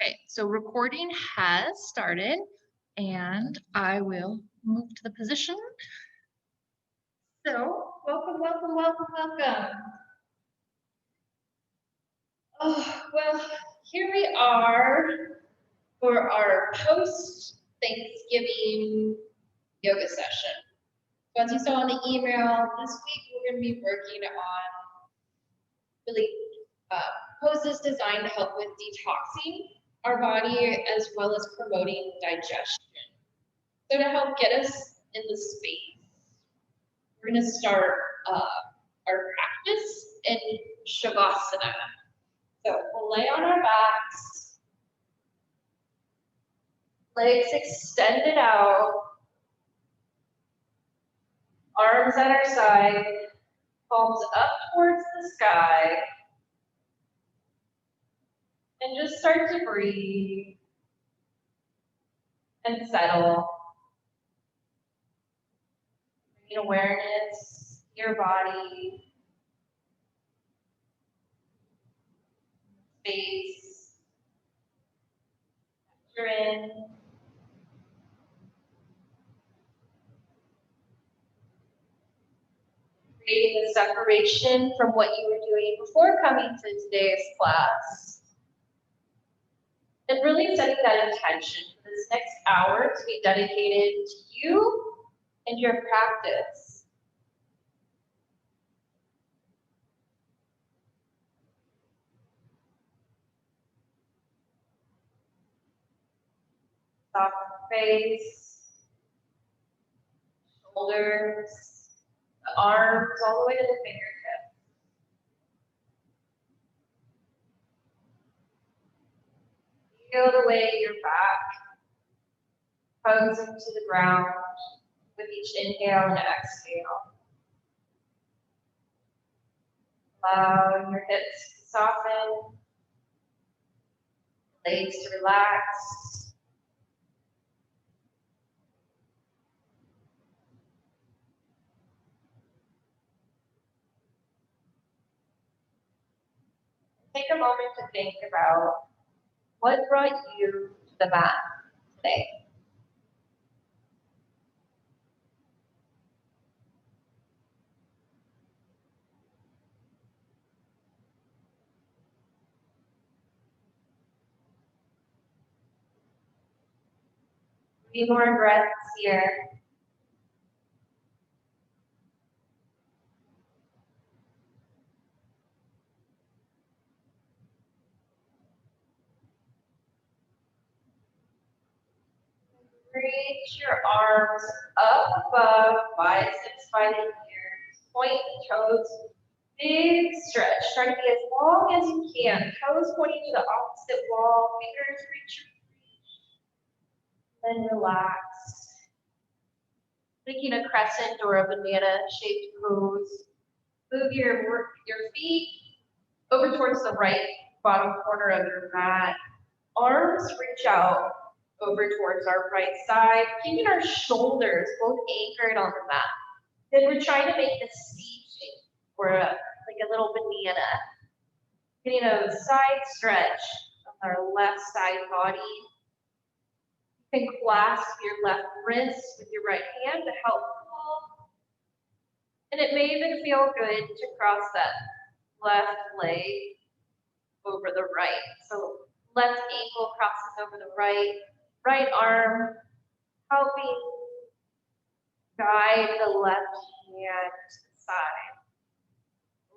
Okay, so recording has started and I will move to the position. So, welcome, welcome, welcome, welcome. Oh, well, here we are for our post-Thanksgiving yoga session. So as you saw in the email, this week we're going to be working on really poses designed to help with detoxing our body as well as promoting digestion. So to help get us in the space, we're going to start our practice in Shavasana. So we'll lay on our backs, legs extended out, arms at our side, palms up towards the sky, and just start to breathe and settle. Bring awareness to your body, space you're in. Creating the separation from what you were doing before coming to today's class. And really setting that intention for this next hour to be dedicated to you and your practice. Soft face, shoulders, the arms all the way to the fingertips. Feel the way your back hugs into the ground with each inhale and exhale. Allow your hips to soften, legs to relax. Take a moment to think about what brought you to the mat today. Three more breaths here. Reach your arms up above, biceps by the ears. Point the toes. Big stretch. Try to be as long as you can. Toes pointing to the opposite wall. Fingers reach. Then relax. Making a crescent or a banana-shaped pose. Move your feet over towards the right bottom corner of your mat. Arms reach out over towards our right side, keeping our shoulders both anchored on the mat. Then we're trying to make this C shape or like a little banana. Getting a side stretch of our left side body. You can clasp your left wrist with your right hand to help pull. And it may even feel good to cross that left leg over the right. So left ankle crosses over the right arm, helping guide the left hand to the side,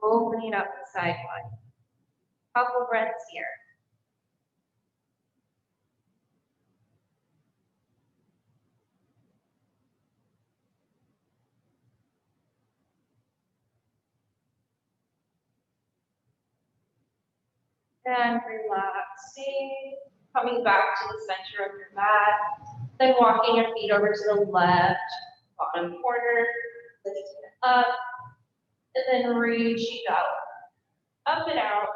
opening up the side body. Couple breaths here. And relaxing, coming back to the center of your mat, then walking your feet over to the left bottom corner, lifting it up, and then reaching up and out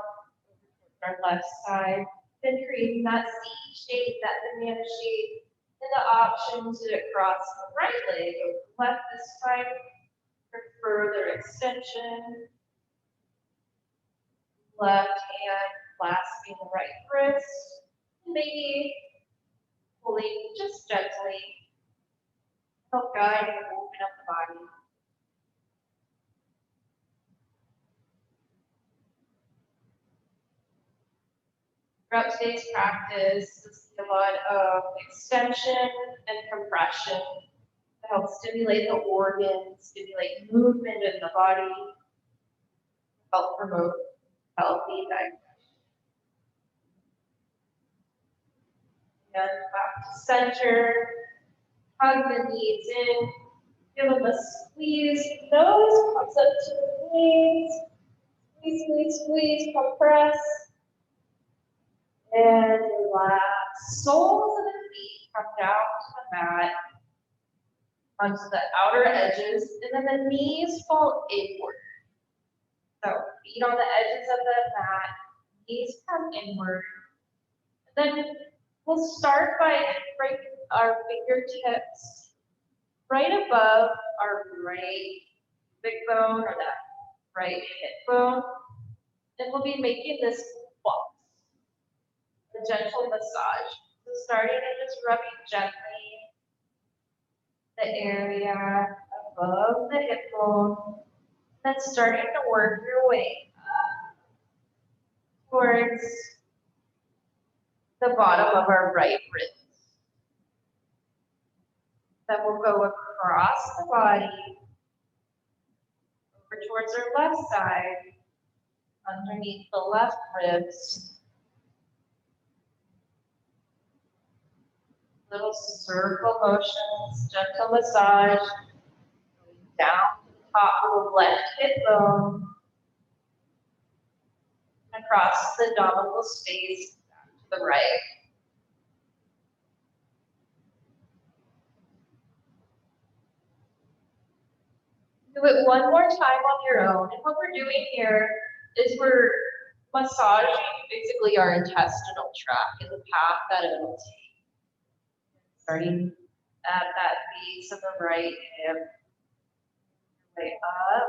over our left side, then creating that C shape, that banana shape, and the option to cross the right leg over the left this time for further extension. Left hand clasping the right wrist, and maybe pulling just gently, help guide and open up the body. Throughout today's practice, you'll see a lot of extension and compression to help stimulate the organs, stimulate movement in the body, help promote healthy digestion. And back to center, hug the knees in, give them a squeeze, nose comes up to the knees, squeeze, squeeze, squeeze, compress, and relax. Soles of the feet come down to the mat, onto the outer edges, and then the knees fall inward. So feet on the edges of the mat, knees come inward. Then we'll start by bringing our fingertips right above our right big bone or that right hip bone. And we'll be making this pulse, a gentle massage. So starting and just rubbing gently the area above the hip bone. Then starting to work your way up towards the bottom of our right ribs. Then we'll go across the body, over towards our left side, underneath the left ribs. Little circle motions, gentle massage, going down to the top of the left hip bone, across the abdominal space, back to the right. Do it one more time on your own. And what we're doing here is we're massaging basically our intestinal tract and the path that it'll take. Starting at that base of the right hip, way up,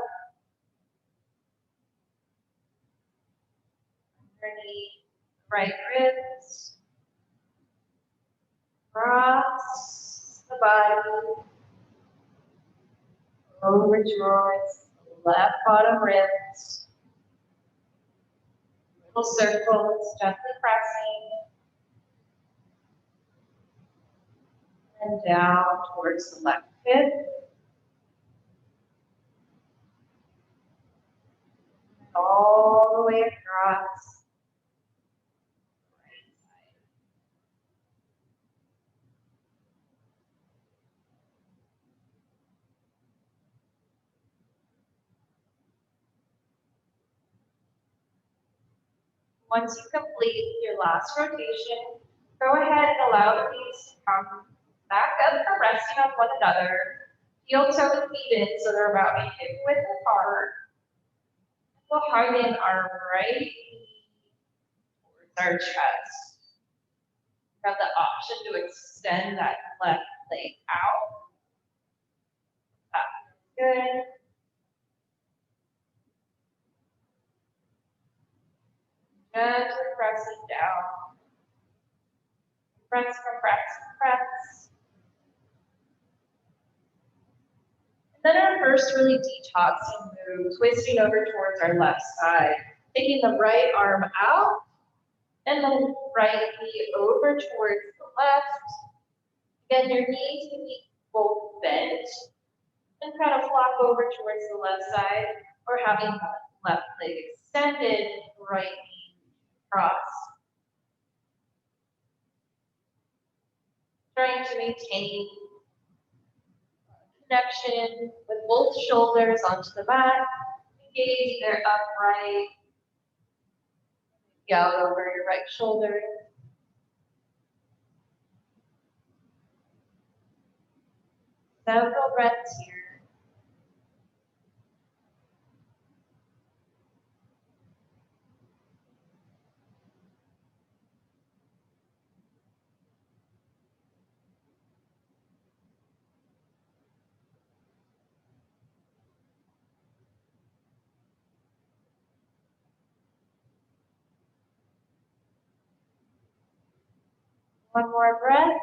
underneath the right ribs, across the body, over towards the left bottom ribs. Little circles, gently pressing. And down towards the left hip. All the way across the right side. Once you complete your last rotation, go ahead and allow the knees to come back up for resting on one another. Heel toe the feet in so they're about hip width apart. We'll hug in our right knee towards our chest. We have the option to extend that left leg out. That's good. Gently pressing down. Press, compress, compress. And then our first really detoxing move, twisting over towards our left side. Taking the right arm out, and then right knee over towards the left. Again, your knees can be both bent and kind of flop over towards the left side, or having the left leg extended, right knee across. Trying to maintain connection with both shoulders onto the mat. Gaze either upright, out over your right shoulder. Several breaths here. One more breath.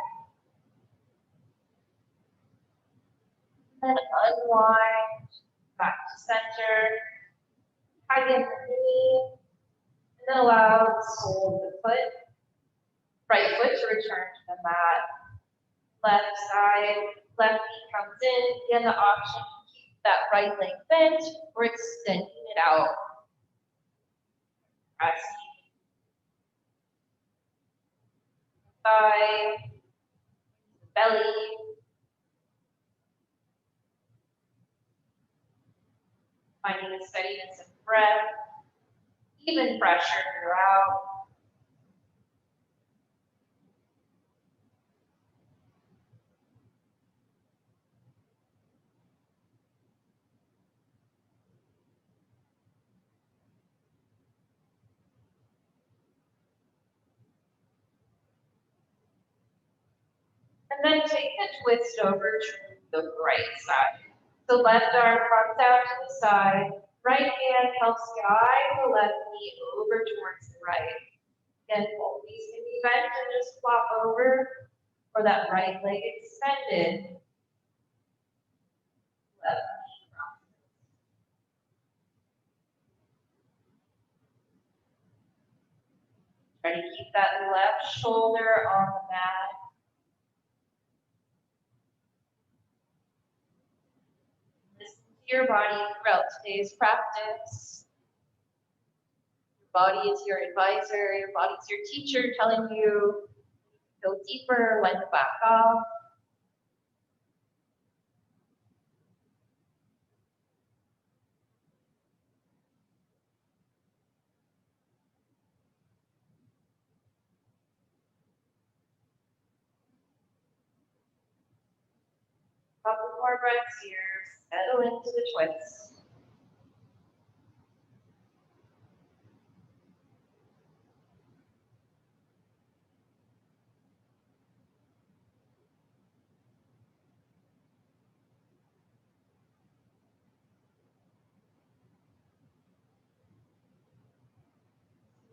And unwind back to center. Tighten the knee. And then allow the sole of the foot, right foot to return to the mat. Left side, left knee comes in. Again, the option to keep that right leg bent or extending it out. Pressing. Thigh, belly. Finding the steadiness of breath. Even pressure throughout. And then take the twist over to the right side. So left arm comes out to the side. Right hand helps guide the left knee over towards the right. Again, both knees can be bent and just flop over, or that right leg extended. Left knee crosses. Try to keep that left shoulder on the mat. Listen to your body throughout today's practice. Your body is your advisor, your body is your teacher telling you to go deeper, when to back off. Couple more breaths here. Settle into the twist.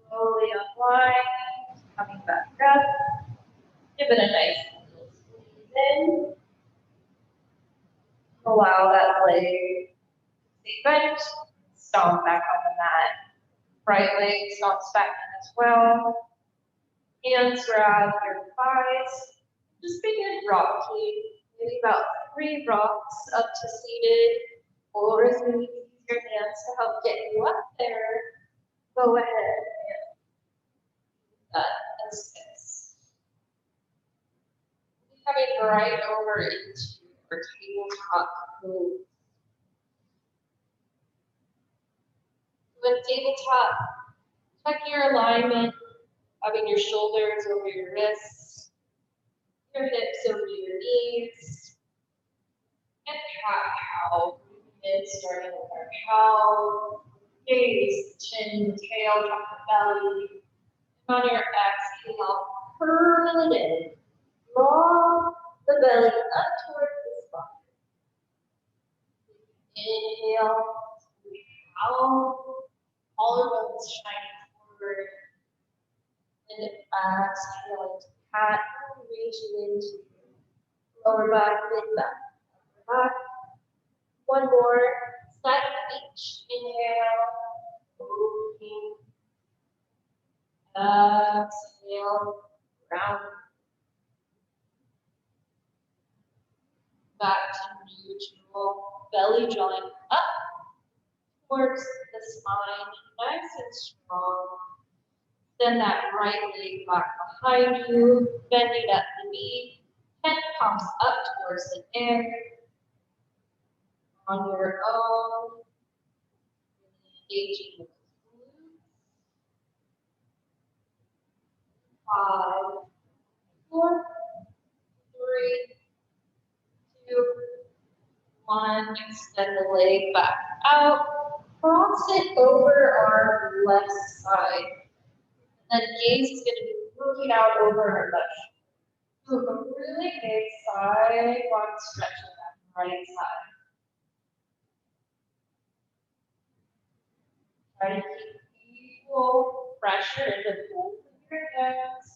Slowly unwind, coming back up. Give it a nice little squeeze in. Allow that leg to stay bent. Stomp back on the mat. Right leg stomps back in as well. Hands grab your thighs. Just begin rocking. Maybe about 3 rocks up to seated. Or as many use your hands to help get you up there. Go ahead and that assist. Coming right over into our tabletop pose. With tabletop, check your alignment, having your shoulders over your wrists, your hips over your knees, and cat-cow. Breathing in, starting with our cow, gaze, chin, tail, drop the belly. On your exhale, curl it in. Draw the belly up towards the spine. Inhale, cow, collarbones shining forward. And exhale into cat, reaching into lower back, mid back, upper back. One more, side of each. Inhale, moving. Exhale, round. Back to neutral, belly drawing up towards the spine, nice and strong. Then that right leg back behind you, bending at the knee, head pops up towards the air. On your own, engaging the glutes. 5, 4, 3, 2, 1. Extend the leg back out. Cross it over our left side. And then gaze is going to be moving out over our left shoulder. So a really big side body stretch on that right side. Try to keep equal pressure into both of your hands.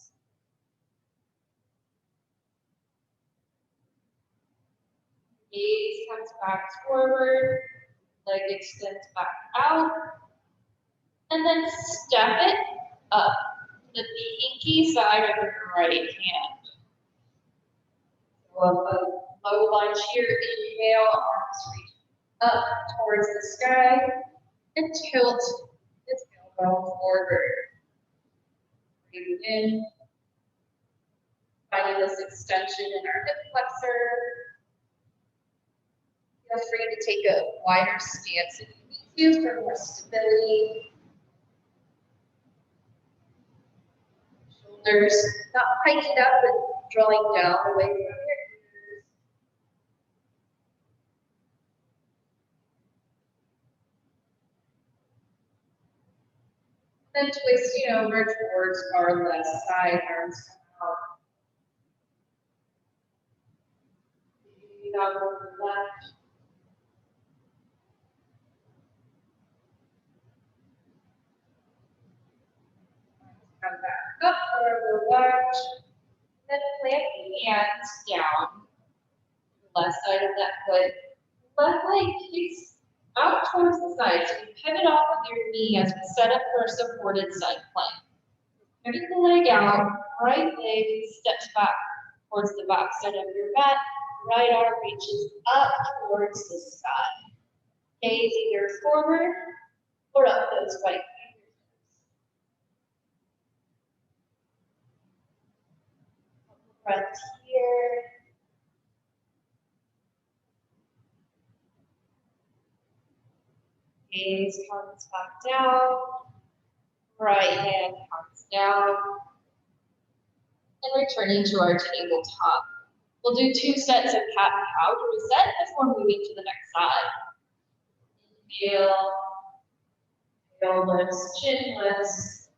comes back forward, leg extends back out, and then step it up to the pinky side of your right hand. So a low lunge here, inhale, arms reach up towards the sky, and tilt the tailbone forward. Breathe in, finding this extension in our hip flexor. Feel free to take a wider stance if you need to for more stability. Shoulders not hiking up, but drawing down away from your ears. Then twisting over towards our left side, arms out. Breathe out over the left. Come back up for the lunge. Then plant the hands down. The left side of that foot. Left leg kicks out towards the side. So you pivot off of your knee as we set up for a supported side plank. Pivot the leg out. Right leg steps back towards the back side of your mat. Right arm reaches up towards the sky. Gaze either forward or up those right fingertips. Breath here. Gaze comes back down. Right hand comes down. And returning to our tabletop. We'll do 2 sets of cat and cow to reset before moving to the next side. Inhale. Tail lifts, chin lifts.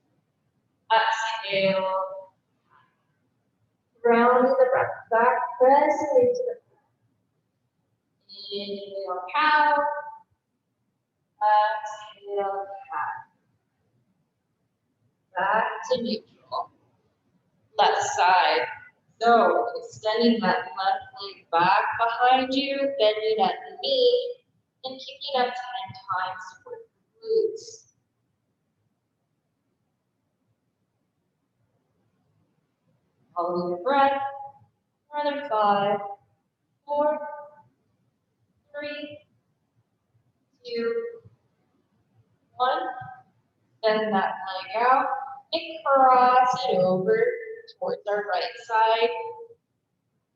Exhale. Grounding the breath back, pressing into the breath. Inhale, cow. Exhale, cat. Back to neutral. Left side. So extending that left leg back behind you, bending at the knee, and kicking up 10 times with the glutes. Follow your breath. Another 5, 4, 3, 2, 1. Bend that leg out and cross it over towards our right side.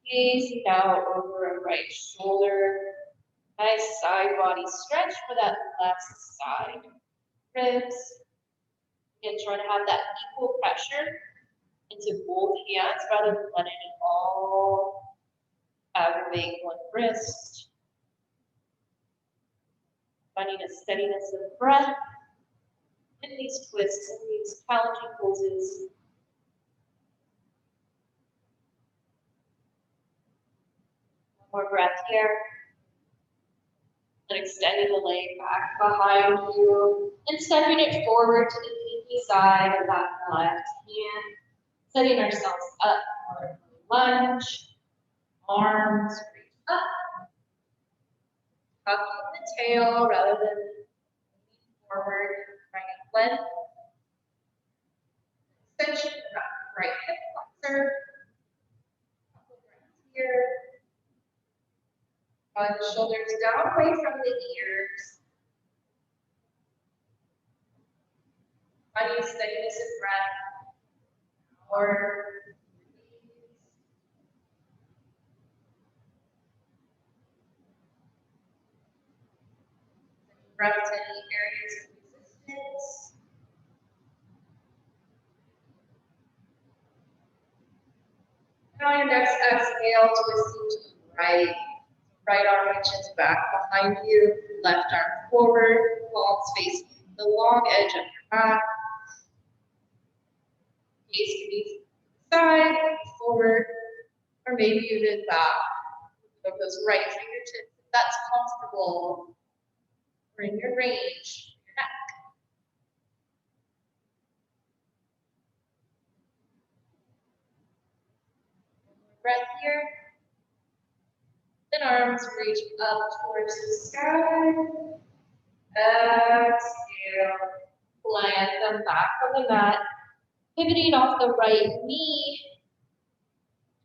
Gazing out over our right shoulder. Nice side body stretch for that left side. Ribs. Again, try to have that equal pressure into both hands rather than letting it all aggravate one wrist. Finding a steadiness of breath in these twists and these challenging poses. One more breath here. And extending the leg back behind you and stepping it forward to the pinky side of that left hand. Setting ourselves up for a lunge. Arms reach up. Tucking the tail rather than leaning forward. Right length. Extension of that right hip flexor. Couple breaths here. Draw the shoulders down away from the ears. Finding steadiness of breath. Or breath to any areas of resistance. And on your next exhale, twisting to the right. Right arm reaches back behind you, left arm forward, palms facing the long edge of your mat. Gaze can be side, forward, or maybe even back. Of those right fingertips, if that's comfortable, or in your range, your neck. One more breath here. Then And arms reach up towards the sky. Exhale. Plant them back on the mat. Pivoting off the right knee.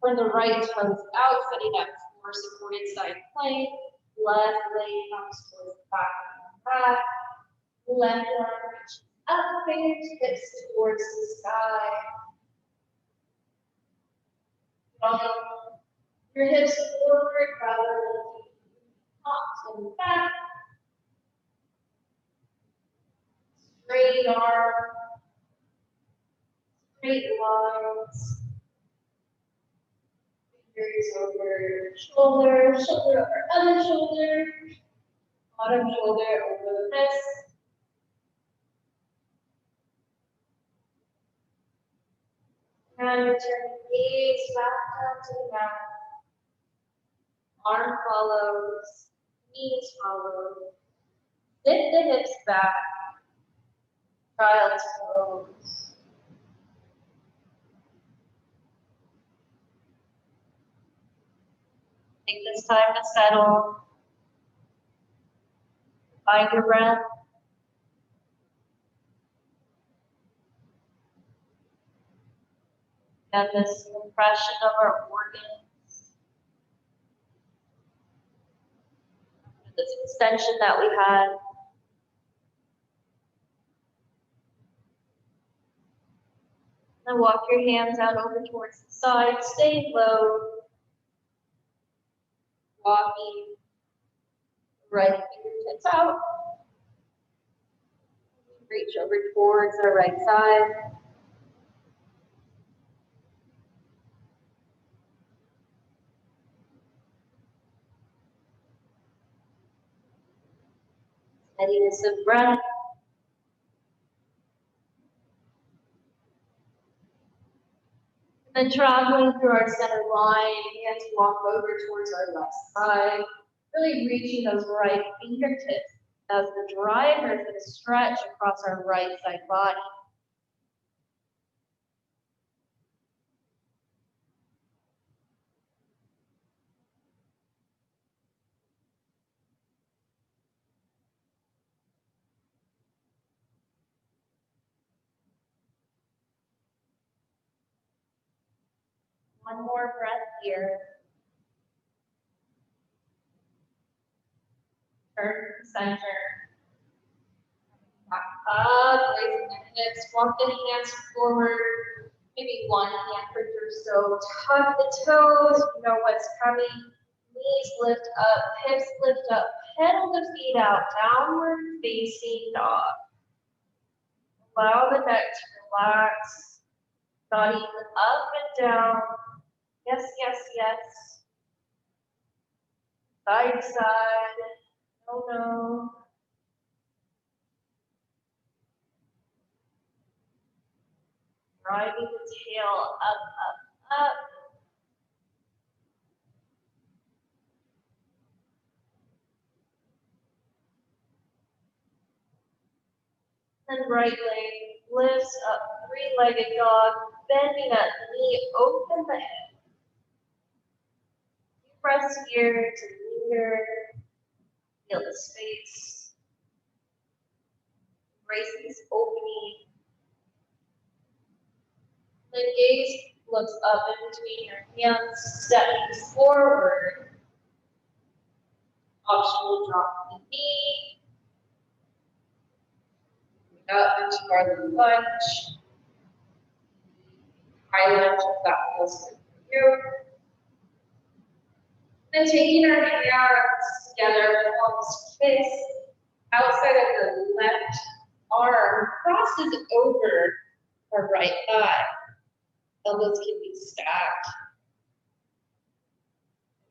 Turn the right toes out, setting up for supported side plank. Left leg comes towards the back of the mat. Left arm reaches up, fingertips towards the sky. Drawing your hips forward rather than up and back. Straight arm, straight lines. Fingers over shoulder, shoulder over other shoulder, bottom shoulder over the wrist. And return gaze back down to the mat. Arm follows, knees follow. Lift the hips back. Child's pose. Take this time to settle. Find your breath. And this compression of our organs. This extension that we had. And walk your hands out over towards the side. Stay low. Walking right fingertips out. Reach over towards our right side. Steadiness of breath. And then traveling through our center line, hands walk over towards our left side. Really reaching those right fingertips as the driver for the stretch across our right side body. One more breath here. Turn to the center. Back up, raising the hips, walk the hands forward. Maybe one hand per torso. Tuck the toes, you know what's coming. Knees lift up, hips lift up, pedal the feet out, downward facing dog. Allow the neck to relax, nodding up and down. Yes, yes, yes. Side to side. No, no. Driving the tail up, up, up. And right leg lifts up, three-legged dog, bending that knee, open the hip. Press here to linger, feel the space. Embrace this opening. Then gaze looks up in between your hands, stepping forward. Optional drop the knee. Up into our lunge. High lunge if that feels good for you. Then taking our hands together, palms kiss, outside of the left arm crosses over our right thigh. Elbows can be stacked.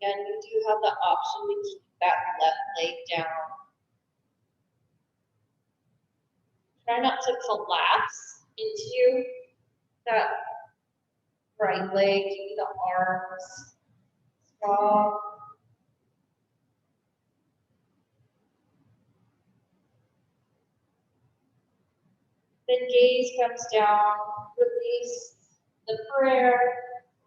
Again, you do have the option to keep that left leg down. Try not to collapse into that right leg, keep the arms strong. Then gaze comes down, release the prayer,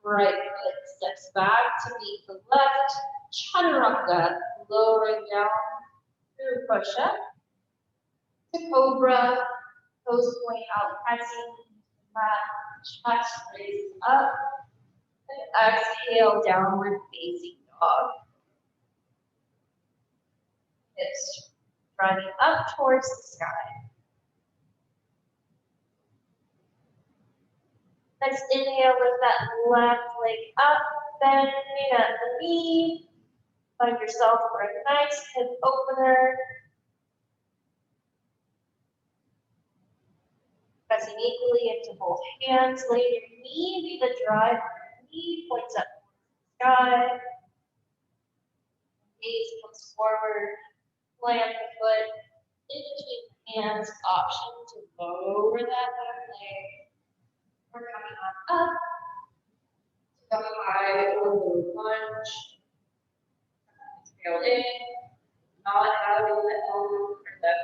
Right foot steps back to meet the left. Chaturanga, lowering down through push-up. To cobra, toes point out, pressing mat, chest raises up. And exhale, downward facing dog. Hips running up towards the sky. Let's inhale, lift that left leg up, bending at the knee. Find yourself for a nice hip opener. Pressing equally into both hands. Lay your knee be the driver. Knee points up towards the sky. Gaze comes forward. Plant the foot in between the hands. Option to lower that back leg. We're coming on up to the high or low lunge. Exhale in, not having the elbow for the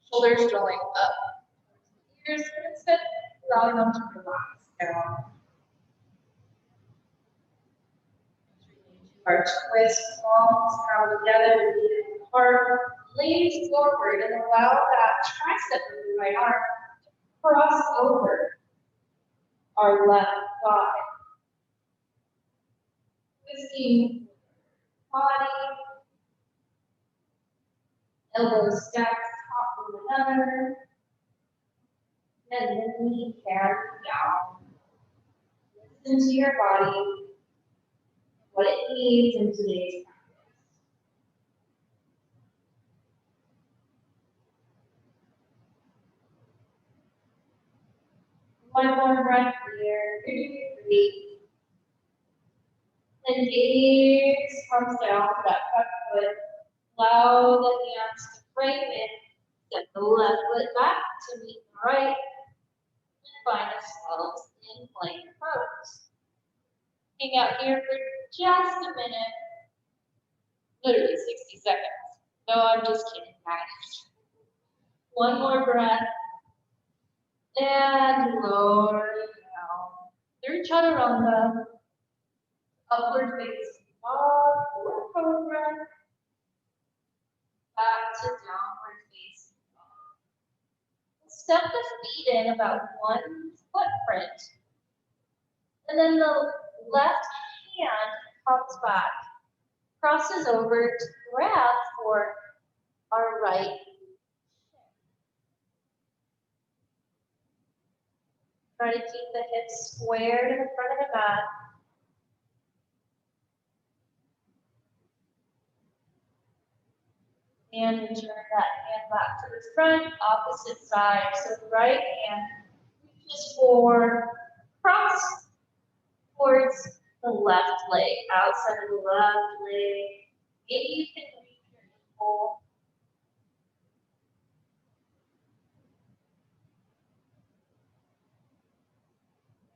shoulders drawing up towards the ears, but instead allowing them to relax down. Our twist, palms come together, feet apart, lean forward, and allow that tricep of the right arm to cross over our left thigh. Twisting body, elbows stacked top of another, and the knee can down. Listen to your body, what it needs in today's practice. One more breath here. Breathe. And gaze comes down to that front foot. Allow the hands to frame it. Step the left foot back to meet the right. And find ourselves in plank pose. Hang out here for just a minute. Literally 60 seconds. No, I'm just kidding, guys. One more breath. And lower it down. Through chaturanga. Upward facing dog or cobra. Back to downward facing dog. Step the feet in about one footprint. And then the left hand comes back, crosses over to grab for our right shin. Try to keep the hips squared in the front of the mat. And we turn that hand back to the front, opposite side. So the right hand reaches forward, cross towards the left leg, outside of the left leg. Maybe you can reach your ankle.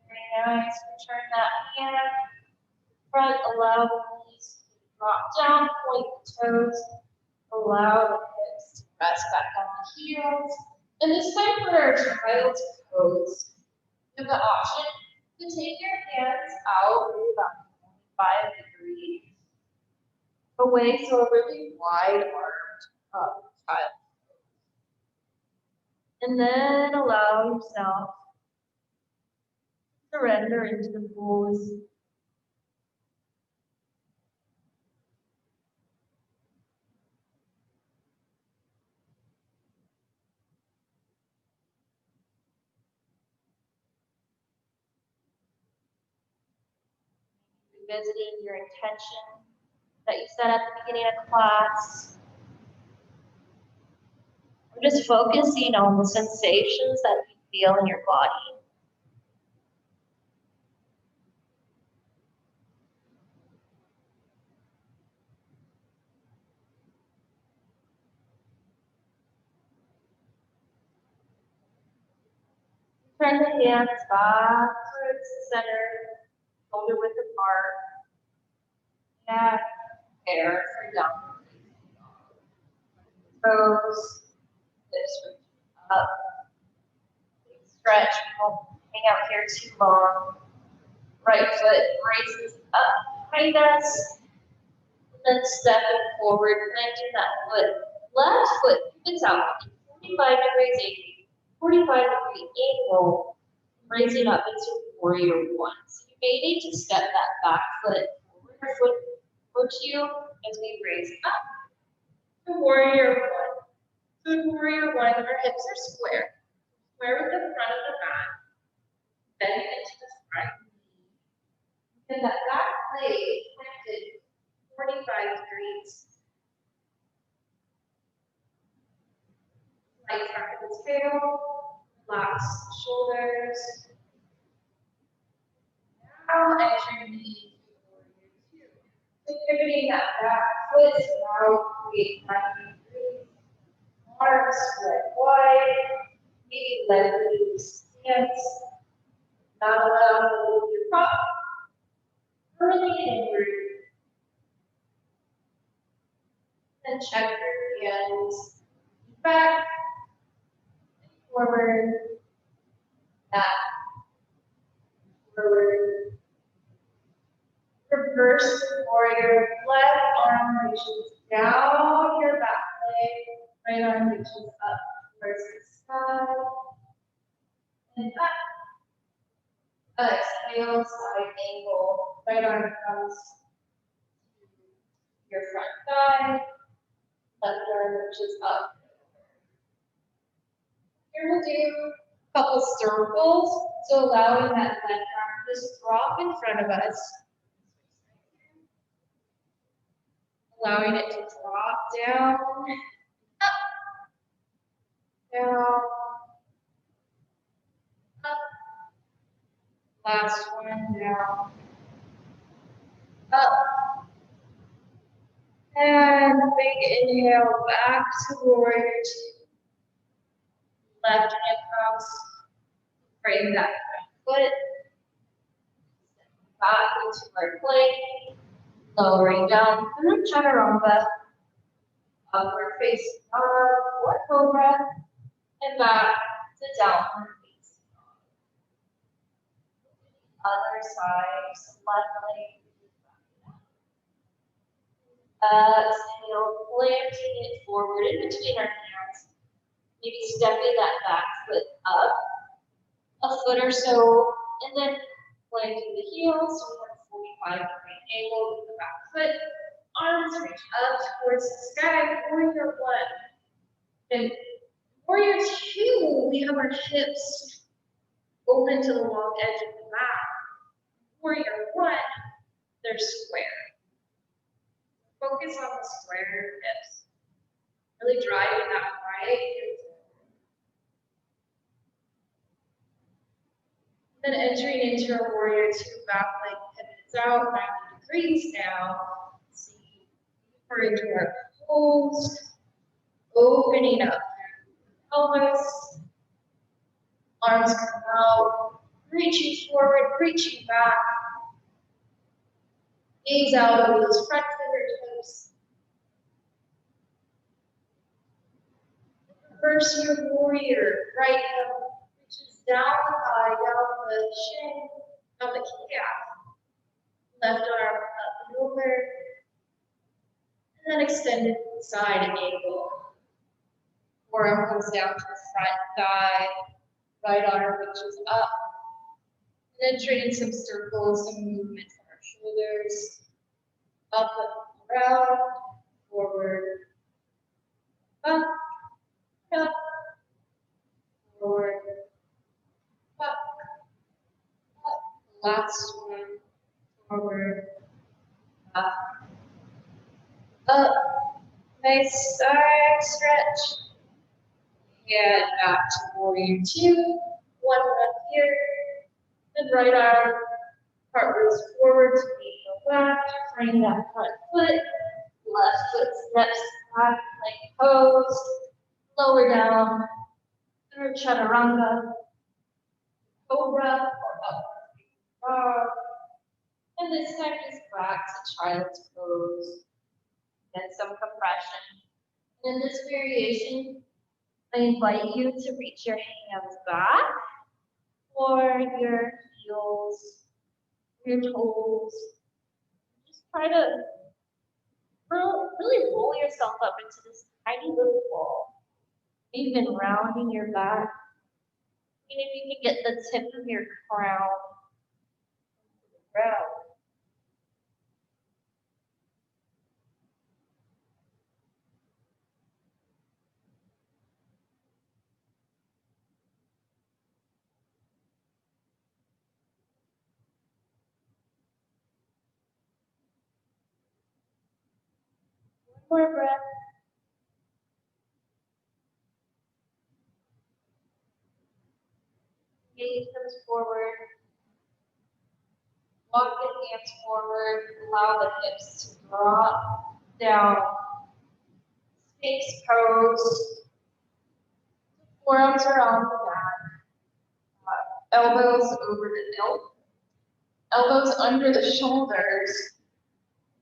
Very nice. Turn that hand front, allow the knees to drop down, point the toes. Allow the hips to rest back on the heels. And this time for our child's pose, you have the option to take your hands out about 5 degrees away, so a really wide armed child. And then allow yourself to surrender into the pose. Revisiting your intention that you set at the beginning of class. We're just focusing on the sensations that you feel in your body. Turn the hands back towards the center, shoulder width apart. And prepare for downward facing dog. Toes, hips reach up. Stretch, don't hang out here too long. Right foot raises up behind us. Then stepping forward, planting that foot. Left foot pivots out, 45 degrees angle, 45-degree angle, raising up into warrior one. So you may need to step that back foot forward, a foot or two, as we raise up to warrior one. So in warrior one, our hips are square. Square with the front of the mat, bending into the front. And that back leg planted 45 degrees. Light back of the tail, relax the shoulders. Now entering the warrior two. So pivoting that back foot, now create 90 degrees. Arms spread wide, maybe leg release stance. Not allowed to move your butt. Curling inward. And check your hands back, forward, back, forward. Reverse warrior, left arm reaches down your back leg, right arm reaches up towards the sky, and up. Exhale, side angle, right arm comes to your front thigh, left arm reaches up. Here we'll do a couple circles, so allowing that left arm to just drop in front of us. Allowing it to drop down, up, down, up. Last one, down, up. And big inhale back to warrior two. Left hand comes, bring that front foot back into our plank, lowering down through chaturanga, upward facing dog or cobra, and back to downward facing dog. Other side, left leg. Exhale, planting it forward in between our hands. Maybe stepping that back foot up a foot or so, and then planting the heels, so we have a 45-degree angle with the back foot. Arms reach up towards the sky, warrior one. And warrior two, we have our hips open to the long edge of the mat. Warrior one, they're square. Focus on the square hips. Really driving that right hip. Then entering into our warrior two, back leg pivots out 90 degrees now. See, deeper into our pose, opening up the pelvis. Arms come out, reaching forward, reaching back. Gaze out over those front fingertips. Reverse your warrior, right hip reaches down the thigh, down the shin, down the kneecap. Left arm up and over. And then extended side angle. Forearm comes down to the front thigh. Right arm reaches up. And then training some circles, some movements on our shoulders. Up and around, forward, up, up, forward, up, up. Last one, forward, up, up. Nice side stretch. And back to warrior two. One breath here. And right arm cartwheels forward to meet the left. Bring that front foot. Left foot steps back, plank pose. Lower down through chaturanga, cobra or upward dog. And this time just back to child's pose. And some compression. And in this variation, I invite you to reach your hands back or your heels your toes. Just try to really roll yourself up into this tiny little ball. Even rounding your back. And if you can get the tip of your crown to the ground. One more breath. Gaze comes forward. Walk the hands forward. Allow the hips to drop down. Sphinx pose. Forearms are on the mat. Elbows over the elbows under the shoulders.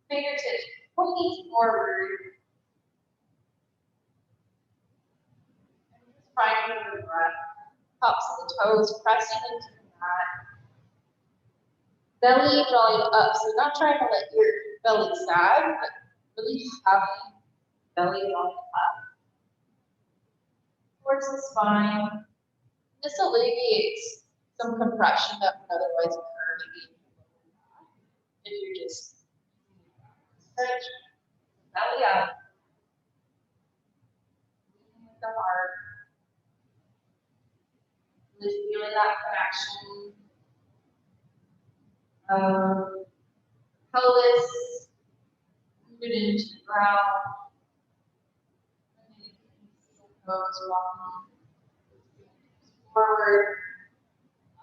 Fingertips pointing forward. And just finding the breath. Tops of the toes pressing into the mat. Belly drawing up, so not trying to let your belly sag, but really having belly drawing up towards the spine. This alleviates some compression that would otherwise occur maybe if you're just stretch belly up, with the heart, really feeling that connection. Pelvis rooted into the ground. Toes walking forward,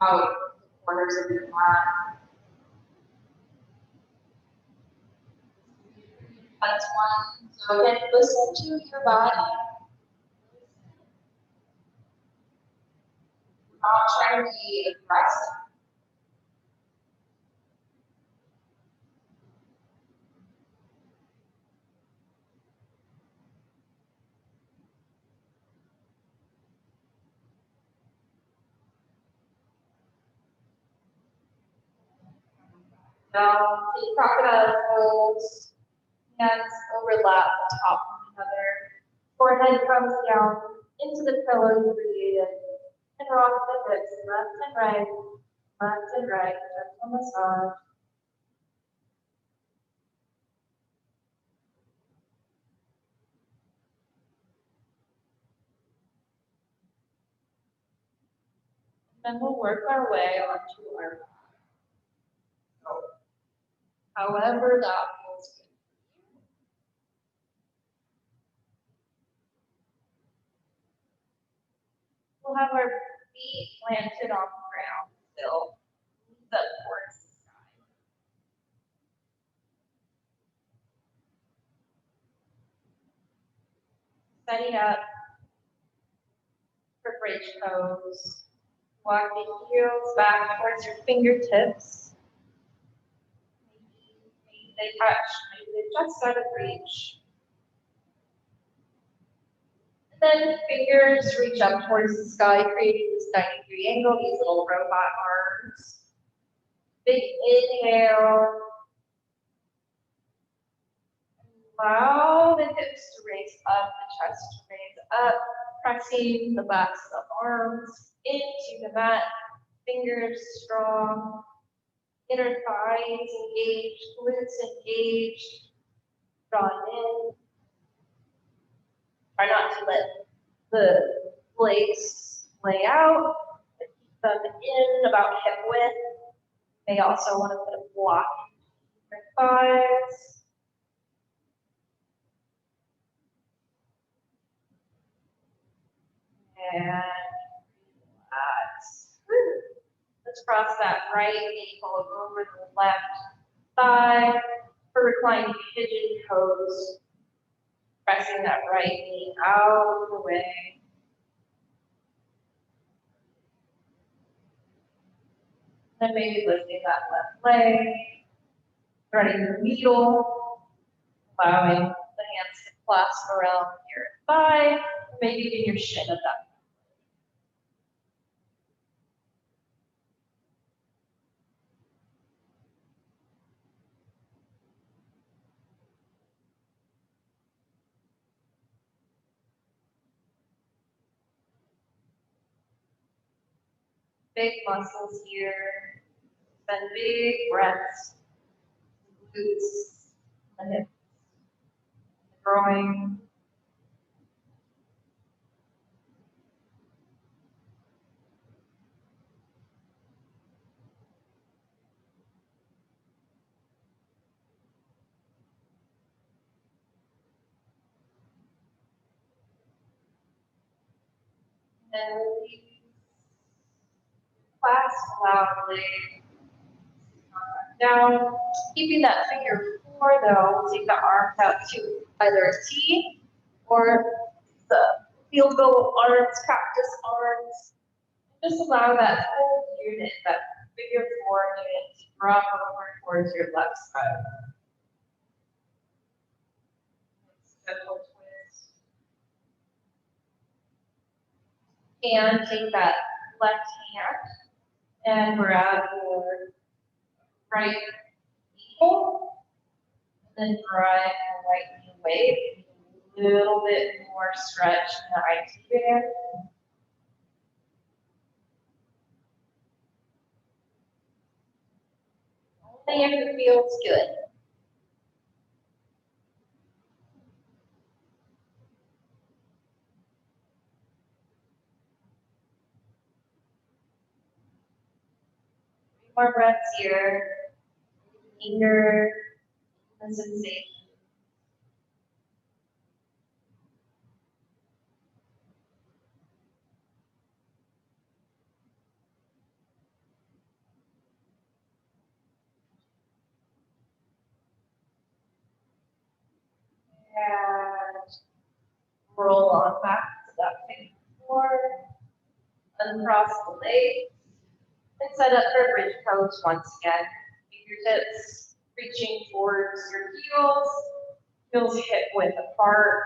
out the corners of your mat. That's one. So again, listen to your body. Not trying to be aggressive. Now, take crocodile pose. Hands overlap the top of each other. Forehead comes down into the pillow you created. And rock the hips left and right, gentle massage. Then we'll work our way onto our back. So, however that feels good. We'll have our feet planted on the ground still. Knees up towards the sky. Setting up for bridge pose. Walk the heels back towards your fingertips. Maybe they touch, maybe they're just out of reach. And then fingers reach up towards the sky, creating this 90-degree angle, these little robot arms. Big inhale. Allow the hips to raise up, the chest to raise up, pressing the backs of the arms into the mat, fingers strong, inner thighs engaged, glutes engaged, drawn in. Try not to let the legs lay out, but keep them in about hip width. You may also want to put a block in your thighs. And relax. Let's cross that right ankle over the left thigh for reclining pigeon pose. Pressing that right knee out of the way. Then maybe lifting that left leg, threading the needle, allowing the hands to clasp around your thigh, maybe even your shin of that. big muscles here. Then big breaths, glutes, the hips, the groin. And release. Clasp loudly. Down, keeping that figure four though, take the arms out to either a T or the field goal arms, cactus arms. Just allow that whole unit, that figure four unit to drop over towards your left side. Gentle twist. And take that left hand and grab your right ankle, and then drive your right knee away. A little bit more stretch in the IT band. Only if it feels good. More breaths here. Anger and sensation. And roll on back to that figure four. Uncross the legs. And set up for bridge pose once again. Fingertips reaching towards your heels hip width apart.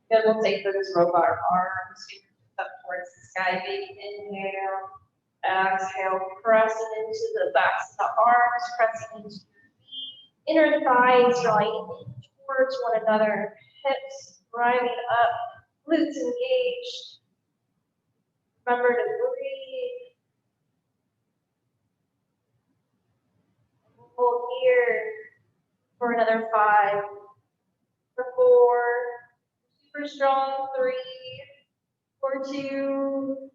Then we'll take those robot arms, fingertips up towards the sky. Big inhale. Exhale, pressing into the backs of the arms, pressing into your feet. Inner thighs drawing in towards one another. Hips driving up, glutes engaged. Remember to breathe. Hold here for another 5, for 4, super strong, 3, for 2,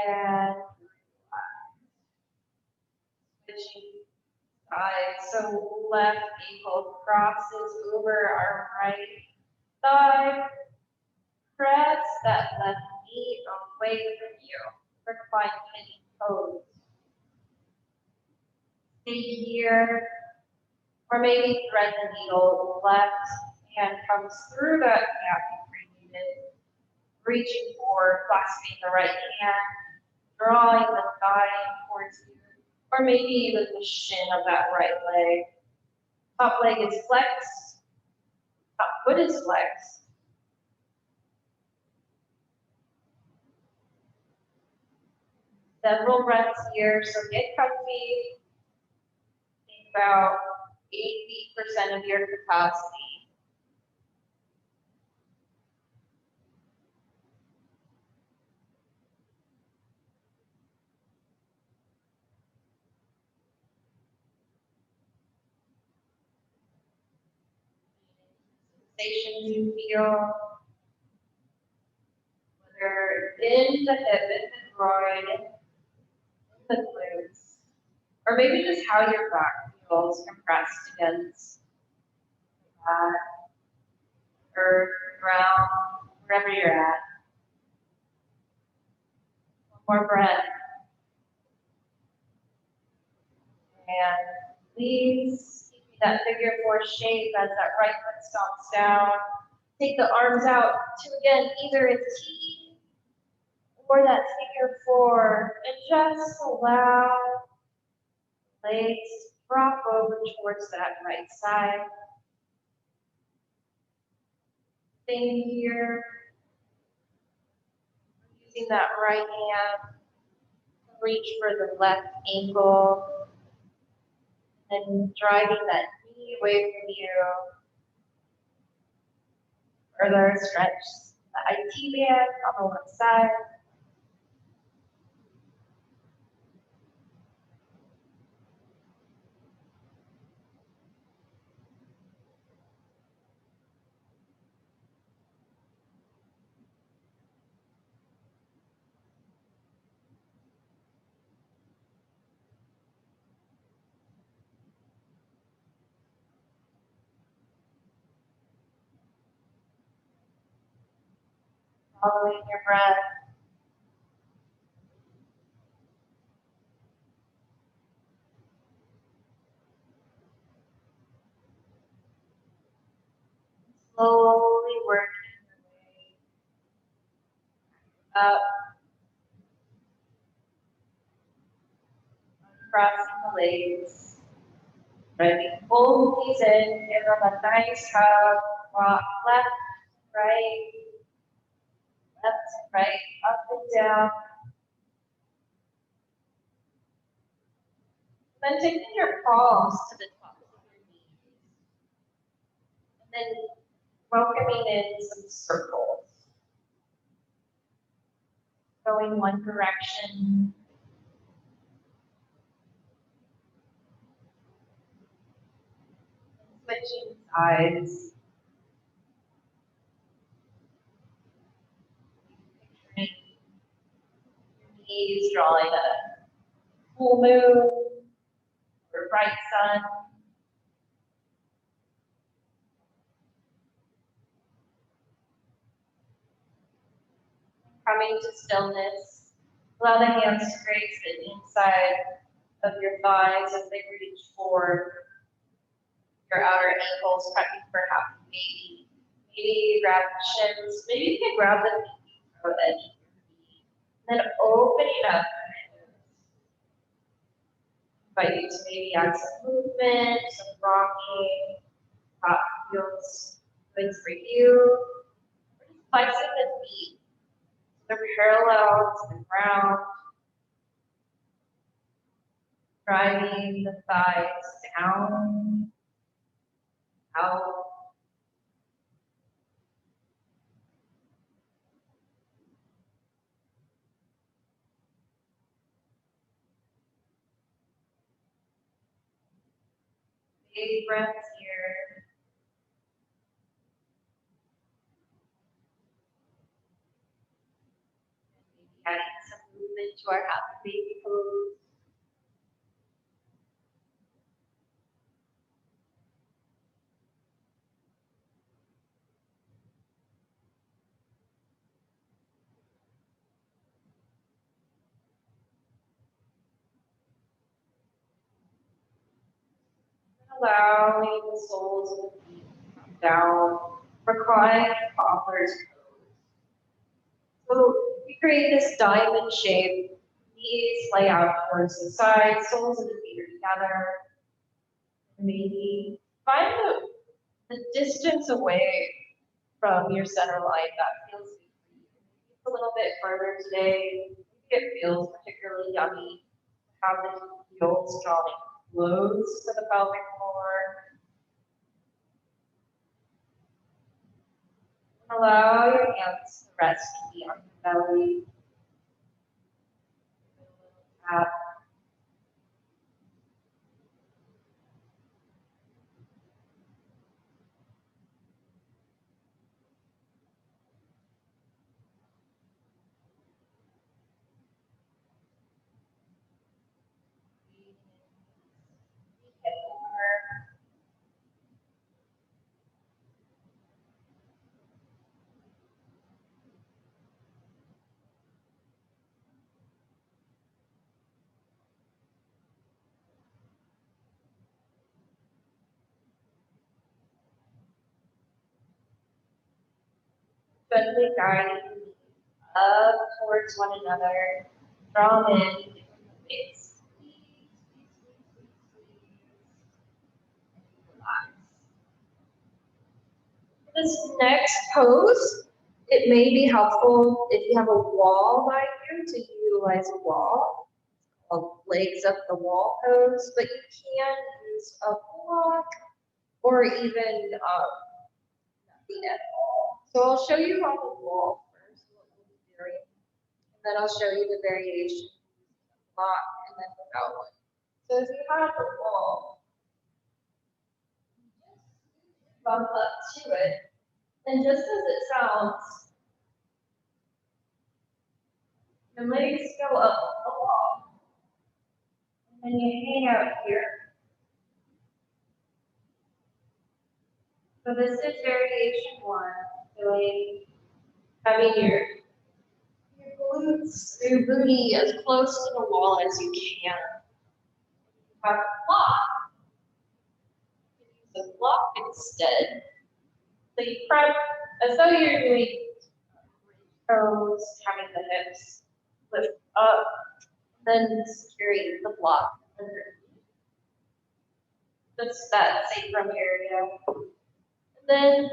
and switching sides. So left ankle crosses over our right thigh. Press that left knee away from you. We're gonna find pigeon pose. Stay here, or maybe thread the needle. Left hand comes through that gap you created, reaching forward, clasping the right hand, drawing the thigh towards you, or maybe even the shin of that right leg. Top leg is flexed, top foot is flexed. Several breaths here, so get comfy. Think about 80% of your capacity. Sensations you feel, whether in the hip, in the groin, in the glutes, or maybe just how your back feels compressed against that, earth, ground, wherever you're at. One more breath. And please keep that figure four shape as that right foot stomps down. Take the arms out to, again, either a T or that figure four, and just allow legs to drop over towards that right side. Stay here. Using that right hand, reach for the left ankle, and driving that knee away from you. Further stretch the IT band on the left side. Following your breath. Slowly working your way up, crossing the legs. Driving both knees in, give them a nice hug. Rock left, right, left, right, up and down. Then taking your palms to the tops of your knees. And then welcoming in some circles. Going one direction. Switching sides. Picturing your knees drawing a full moon or bright sun. Coming to stillness. Allow the hands to graze the inside of your thighs as they reach for your outer ankles, prepping for half baby. Maybe you grab the shins. Maybe you can grab the pinky toe edge of your feet. And then opening up. Invite you to maybe add some movement, some rocking. Top feels good for you. Flexing the feet. They're parallel to the ground. Driving the thighs down, out. Big breaths here. Maybe adding some movement to our happy baby pose. Allowing the soles of the feet to come down, reclining toddler's pose. So we create this diamond shape. Knees lay out towards the side, soles of the feet are together. Maybe find the distance away from your center line that feels good for you. It's a little bit further today. Maybe it feels particularly yummy to have the heels drawing close to the pelvic floor. Allow your hands to rest on your belly. Tap. Gently guiding up towards one another. Draw them in from the face. Relax. This next pose, it may be helpful if you have a wall by you to utilize a wall. Legs up the wall pose, but you can use a block or even nothing at all. So I'll show you on the wall first what we'll be doing, and then I'll show you the variation block and then without one. So if you have a wall, just bump up to it, and just as it sounds, your legs go up the wall, and then you hang out here. So this is variation one, doing Having your glutes, your booty as close to the wall as you can. Have a block. Use a block instead. So you prep as though you're doing toes, having the hips lift up, then securing the block underneath. Just that sacrum area. And then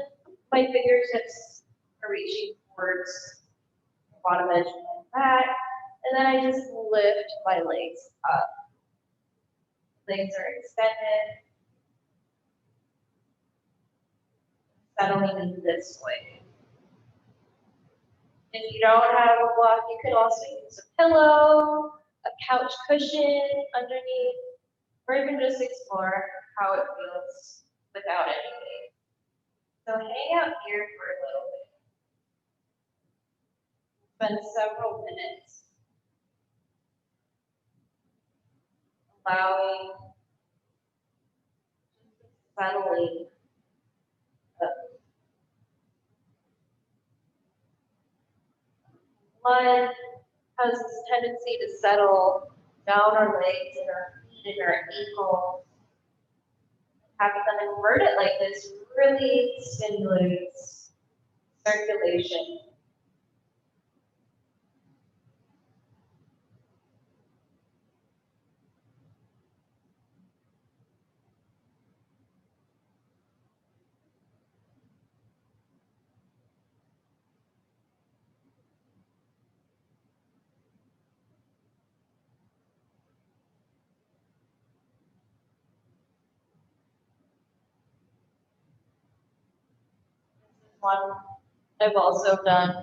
my fingertips are reaching towards the bottom edge of my back. And then I just lift my legs up. Legs are extended. Settling in this way. If you don't have a block, you can also use a pillow, a couch cushion underneath, or even just explore how it feels without anything. So hang out here for a little bit. Spend several minutes allowing settling up. Blood has this tendency to settle down our legs and our feet and our ankles. Having them inverted like this really stimulates circulation. One I've also done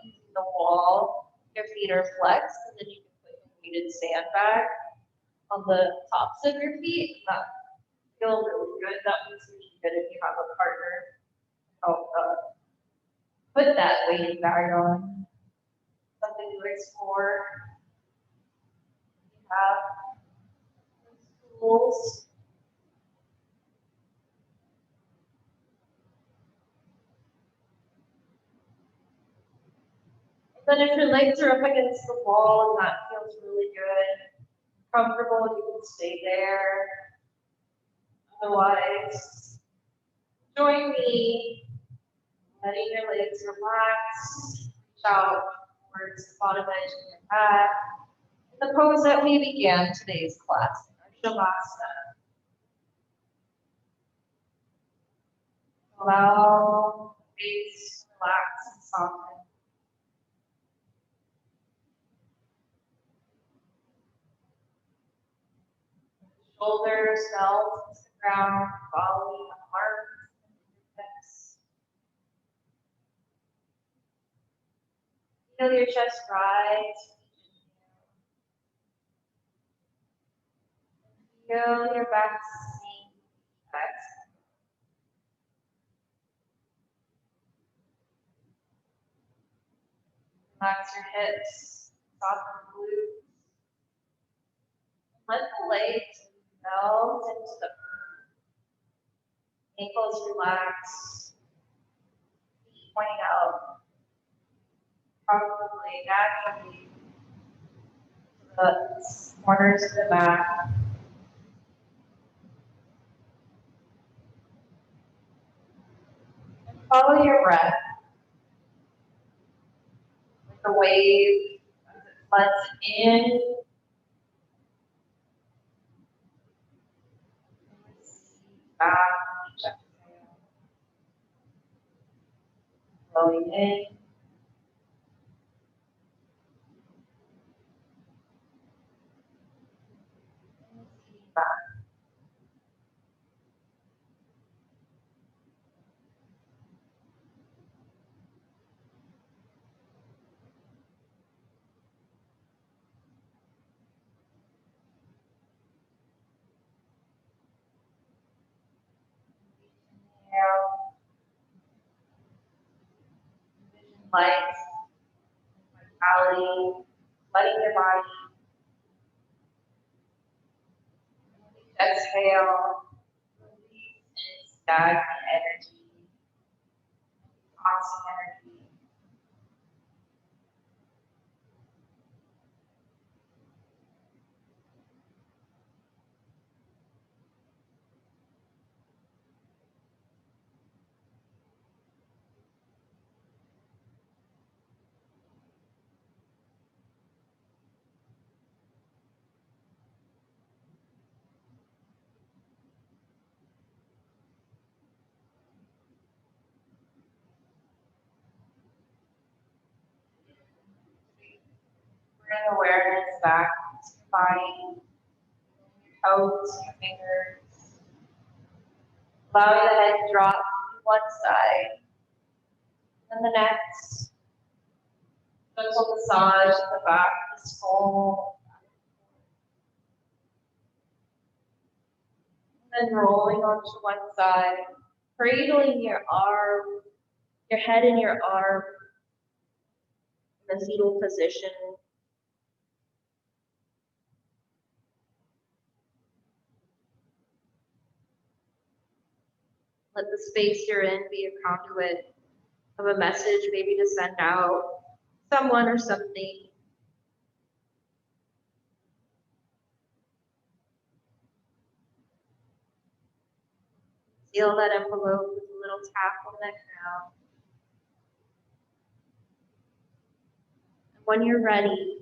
using the wall. Your feet are flexed, and then you can put a weighted sandbag on the tops of your feet. That feels really good. That means really good if you have a partner to help put that weighted bag on. Something to explore. You have tools. Then if your legs are up against the wall and that feels really good, comfortable, you can stay there. Otherwise, join me, letting your legs relax, reach out towards the bottom edge of your mat. In the pose that we began today's class, our Shavasana. Allow the face to relax and soften. Shoulders melt into the ground, following the arms and hips. Feel your chest rise. Feel your back sink. Relax your hips, soften the glutes. Let the legs melt into the earth. Ankles relax. Feet pointing out. Probably naturally to the corners of the mat. And follow your breath. Like the wave as it floods in. Back, exhale. Flowing in. Back. Inhale. Envision light, vitality, letting your body. Exhale. Release any stagnant energy, toxic energy. Bring awareness back to your body, your toes, your fingers. Allow the head to drop to one side and the next. Gentle massage at the back of the skull. And then rolling onto one side, cradling your arm, your head in your arm in the fetal position. Let the space you're in be a conduit of a message, maybe to send out someone or something. Seal that envelope with a little tap on the crown. And when you're ready,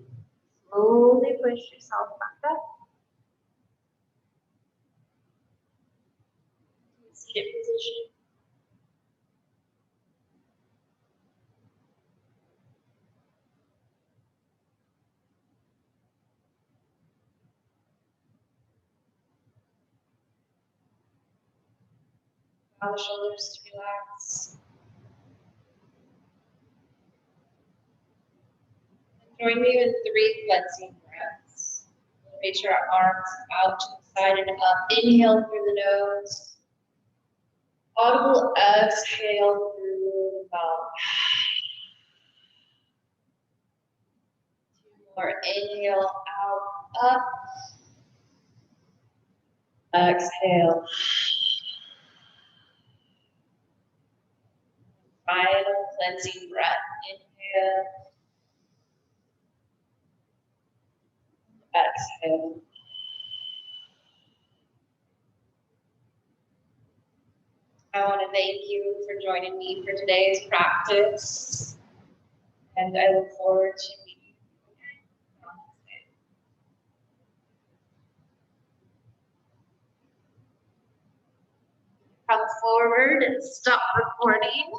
slowly push yourself back up. Seated position. Allow the shoulders to relax. And join me in 3 cleansing breaths. Make sure our arms out to the side and up. Inhale through the nose. Audible exhale through the mouth. 2 more. Inhale out, up. Exhale. Final cleansing breath. Inhale. Exhale. I want to thank you for joining me for today's practice, and I look forward to meeting you again on Wednesday. Come forward and stop recording.